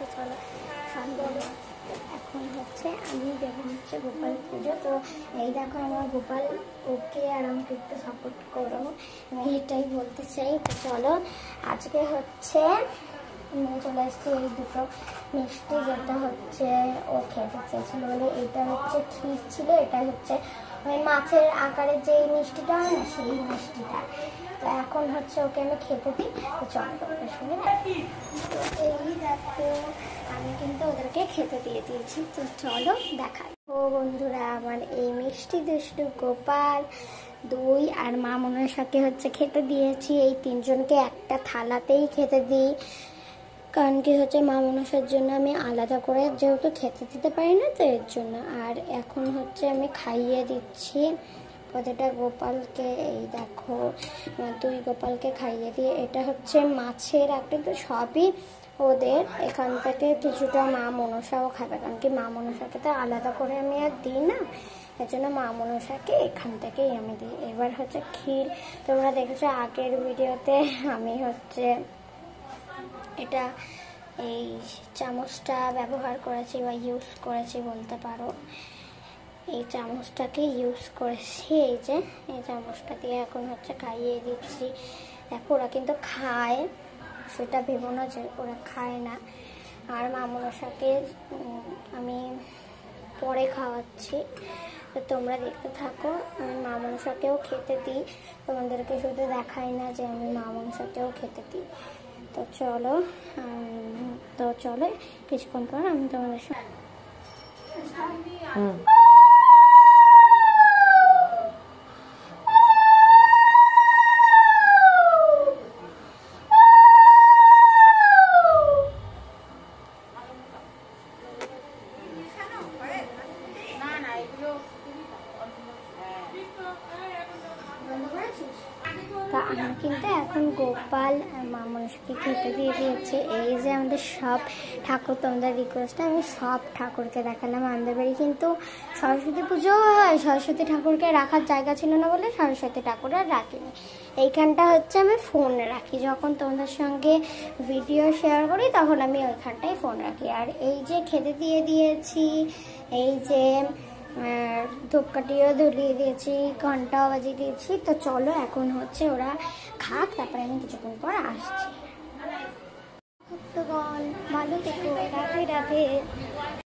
হচ্ছে চলো সন্ধ্যা এখন হচ্ছে আমি দেবো হচ্ছে গোপাল পুজো। তো এই দেখো আমার গোপাল ওকে আর আমাকে একটু সাপোর্ট করো, আমি এটাই বলতে চাই। তো চলো আজকে হচ্ছে নিয়ে চলে আসছি এই দুটো মিষ্টি, যেটা হচ্ছে ও খেতে চেয়েছিল বলে। এটা হচ্ছে ক্ষীর ছিল, এটা হচ্ছে ওই মাছের আকারের যে মিষ্টিটা হয় না সেই মিষ্টিটা। তো এখন হচ্ছে ওকে আমি খেতে দিই। তো চলো তোমরা শুনে। তো এই দেখো আমি কিন্তু ওদেরকে খেতে দিয়ে দিয়েছি। তো চলো দেখাই। ও বন্ধুরা, আমার এই মিষ্টি দুষ্টু গোপাল, দই আর মা মনসাকে হচ্ছে খেতে দিয়েছি। এই তিনজনকে একটা থালাতেই খেতে দিই, কারণ কি হচ্ছে মা মনসার জন্য আমি আলাদা করে যেহেতু খেতে দিতে পারি না, তো এর জন্য। আর এখন হচ্ছে আমি খাইয়ে দিচ্ছি প্রতিটা গোপালকে। এই দেখো দুই গোপালকে খাইয়ে দিয়ে, এটা হচ্ছে মাছের একটা, তো সবই ওদের। এখান থেকে কিছুটা মা মনসাও খাবে, কারণ কি মা মনসাকে তো আলাদা করে আমি আর দিই না, এর জন্য মা মনসাকে এখান থেকেই আমি দিই। এবার হচ্ছে ক্ষীর, তোমরা দেখেছো আগের ভিডিওতে আমি হচ্ছে এটা এই চামচটা ব্যবহার করেছি বা ইউজ করেছি বলতে পারো। এই চামচটাকে ইউজ করেছি, এই যে এই চামচটা দিয়ে এখন হচ্ছে খাইয়ে দিচ্ছি। দেখো ওরা কিন্তু খায়, সেটা ভেবো না যে ওরা খায় না। আর মা মনসাকে আমি পরে খাওয়াচ্ছি, তো তোমরা দেখতে থাকো। আমি মা মনসাকেও খেতে দিই, তোমাদেরকে শুধু দেখাই না যে আমি মা মনসাকেও খেতে দিই। তো চলো কিছুক্ষণ পর আমি তোমাদের সাথে আমি কিন্তু এখন গোপাল মা মনসাকে খেতে দিয়ে দিয়েছে। এই যে আমাদের সব ঠাকুর, তোমাদের রিকোয়েস্টে আমি সব ঠাকুরকে দেখালাম। আমাদের বাড়ি কিন্তু সরস্বতী পুজো হয়, সরস্বতী ঠাকুরকে রাখার জায়গা ছিল না বলে সরস্বতী ঠাকুর আর রাখিনি। এইখানটা হচ্ছে আমি ফোন রাখি, যখন তোমাদের সঙ্গে ভিডিও শেয়ার করি তখন আমি ওইখানটায় ফোন রাখি। আর এই যে খেতে দিয়ে দিয়েছি, এই যে ধূপকাঠিও ধরিয়ে দিয়েছি, ঘন্টাও বাজিয়ে দিয়েছি। তো চলো এখন হচ্ছে ওরা খাক, তারপরে আমি কিছুক্ষণ পর আসছি। ভক্তগণ ভালো থেকো, রাধে রাধে।